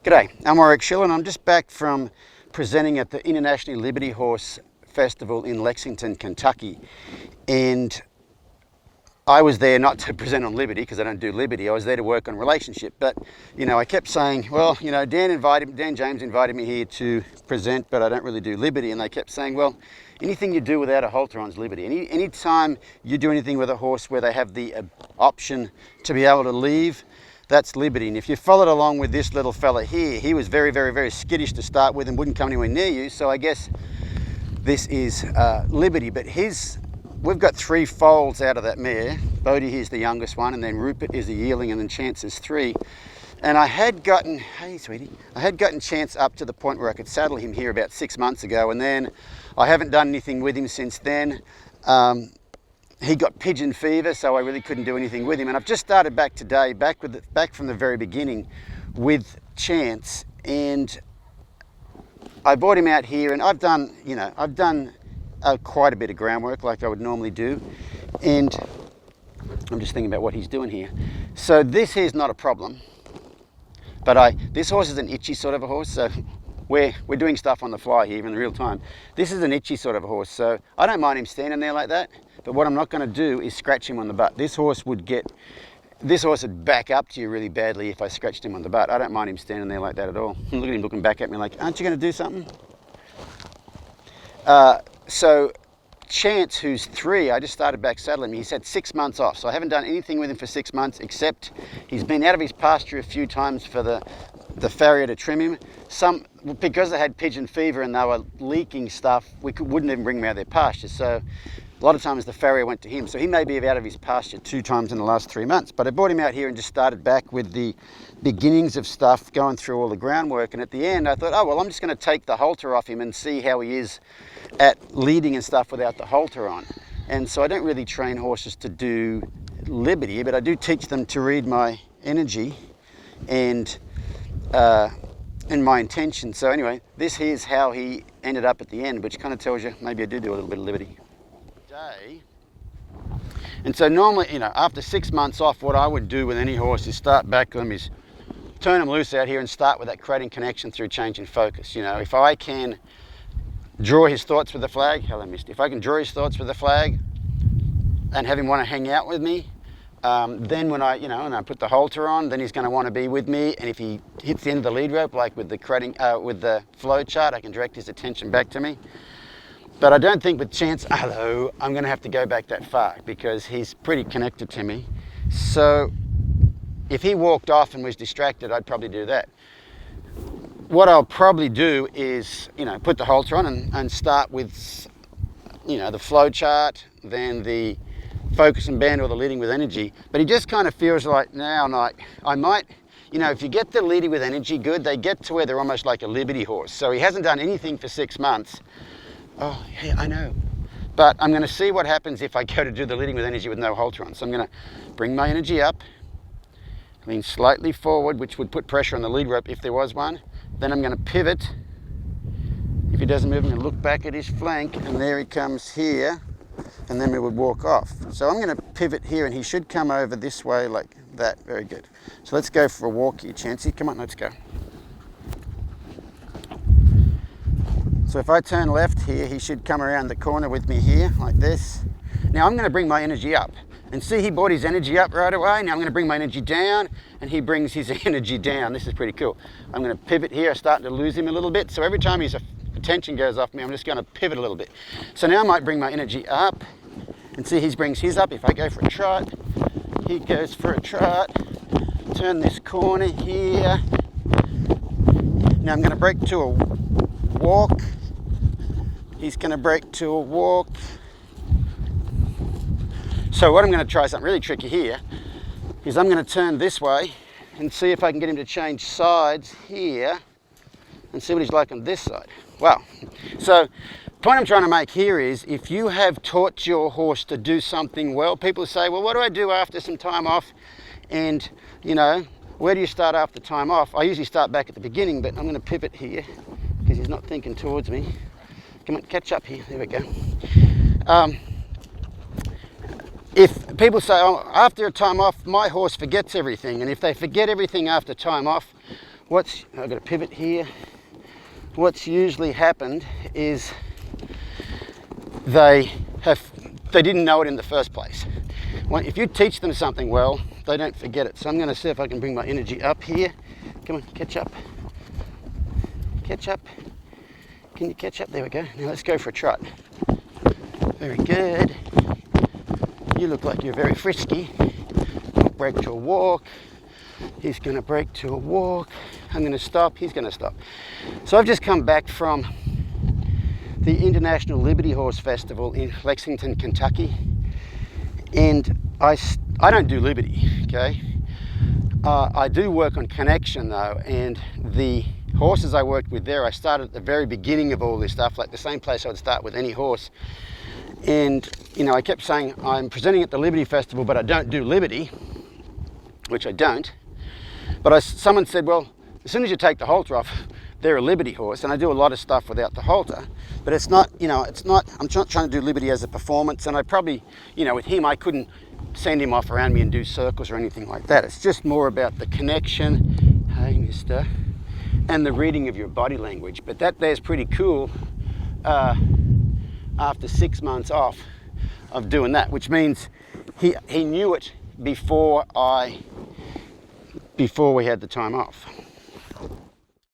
G'day, I'm Warwick Schiller and I'm just back from presenting at the International Liberty Horse Festival in Lexington, Kentucky. And I was there not to present on Liberty because I don't do Liberty. I was there to work on relationship. But, you know, I kept saying, well, you know, Dan James invited me here to present, but I don't really do Liberty. And they kept saying, well, anything you do without a halter on is Liberty. Any time you do anything with a horse where they have the option to be able to leave, that's Liberty. And if you followed along with this little fella here, he was very skittish to start with and wouldn't come anywhere near you. So I guess this is Liberty. But we've got 3 foals out of that mare. Bodhi here's the youngest one, and then Rupert is the yearling, and then Chance is 3. And I had gotten, hey sweetie, I had gotten Chance up to the point where I could saddle him here about 6 months ago, and then I haven't done anything with him since then. He got pigeon fever, so I really couldn't do anything with him. And I've just started back today, back from the very beginning with Chance. And I brought him out here, and I've done quite a bit of groundwork like I would normally do. And I'm just thinking about what he's doing here. So this here's not a problem, but this horse is an itchy sort of a horse. So we're doing stuff on the fly here in real time. This is an itchy sort of a horse, so I don't mind him standing there like that. But what I'm not going to do is scratch him on the butt. This horse would back up to you really badly if I scratched him on the butt. I don't mind him standing there like that at all. Look at him looking back at me like, aren't you going to do something? So Chance, who's 3, I just started back saddling him. He's had 6 months off, so I haven't done anything with him for 6 months, except he's been out of his pasture a few times for the farrier to trim him. Because they had pigeon fever and they were leaking stuff, wouldn't even bring him out of their pasture. So a lot of times the farrier went to him. So he may be out of his pasture 2 times in the last 3 months. But I brought him out here and just started back with the beginnings of stuff, going through all the groundwork. And at the end, I thought, oh, well, I'm just going to take the halter off him and see how he is at leading and stuff without the halter on. And so I don't really train horses to do Liberty, but I do teach them to read my energy and my intention. So anyway, this here's how he ended up at the end, which kind of tells you maybe I do a little bit of Liberty. And so normally, you know, after 6 months off, what I would do with any horse is start back with them, is turn them loose out here and start with that creating connection through changing focus. You know, if I can draw his thoughts with the flag, hello Misty, if I can draw his thoughts with the flag and have him want to hang out with me, then when I put the halter on, then he's going to want to be with me. And if he hits the end of the lead rope, like with the flow chart, I can direct his attention back to me. But I don't think with Chance, I'm going to have to go back that far because he's pretty connected to me. So if he walked off and was distracted, I'd probably do that. What I'll probably do is, put the halter on and start with, the flow chart, then the focus and band or the leading with energy. But he just kind of feels like now, I might, if you get the leading with energy good, they get to where they're almost like a Liberty horse. So he hasn't done anything for 6 months. Oh, yeah, I know. But I'm going to see what happens if I go to do the leading with energy with no halter on. So I'm going to bring my energy up, lean slightly forward, which would put pressure on the lead rope if there was one. Then I'm going to pivot. If he doesn't move, I'm going to look back at his flank, and there he comes here, and then we would walk off. So I'm going to pivot here, and he should come over this way like that. Very good. So let's go for a walk here, Chancey. Come on, let's go. So if I turn left here, he should come around the corner with me here, like this. Now I'm going to bring my energy up. And see, he brought his energy up right away. Now I'm going to bring my energy down, and he brings his energy down. This is pretty cool. I'm going to pivot here. I'm starting to lose him a little bit. So every time his attention goes off me, I'm just going to pivot a little bit. So now I might bring my energy up, and see, he brings his up. If I go for a trot, he goes for a trot. Turn this corner here. Now I'm going to break to a walk. He's going to break to a walk. So what I'm going to try something really tricky here is I'm going to turn this way and see if I can get him to change sides here and see what he's like on this side. Wow. So the point I'm trying to make here is if you have taught your horse to do something well, people say, well, what do I do after some time off? And, where do you start after time off? I usually start back at the beginning, but I'm going to pivot here because he's not thinking towards me. Come on, catch up here. There we go. If people say, oh, after a time off, my horse forgets everything, and if they forget everything after time off, I've got a pivot here. What's usually happened is they didn't know it in the first place. If you teach them something well, they don't forget it. So I'm going to see if I can bring my energy up here. Come on, catch up. Catch up. Can you catch up? There we go. Now let's go for a trot. Very good. You look like you're very frisky. Break to a walk. He's going to break to a walk. I'm going to stop. He's going to stop. So I've just come back from the International Liberty Horse Festival in Lexington, Kentucky. And I don't do liberty, okay? I do work on connection though, and the horses I worked with there, I started at the very beginning of all this stuff, like the same place I would start with any horse. And, you know, I kept saying, I'm presenting at the Liberty Festival, but I don't do liberty, which I don't. But someone said, well, as soon as you take the halter off, they're a liberty horse, and I do a lot of stuff without the halter. But it's not, you know, I'm not trying to do liberty as a performance, and I probably, you know, with him, I couldn't send him off around me and do circles or anything like that. It's just more about the connection, hey mister, and the reading of your body language. But that there's pretty cool after 6 months off of doing that, which means he knew it before we had the time off.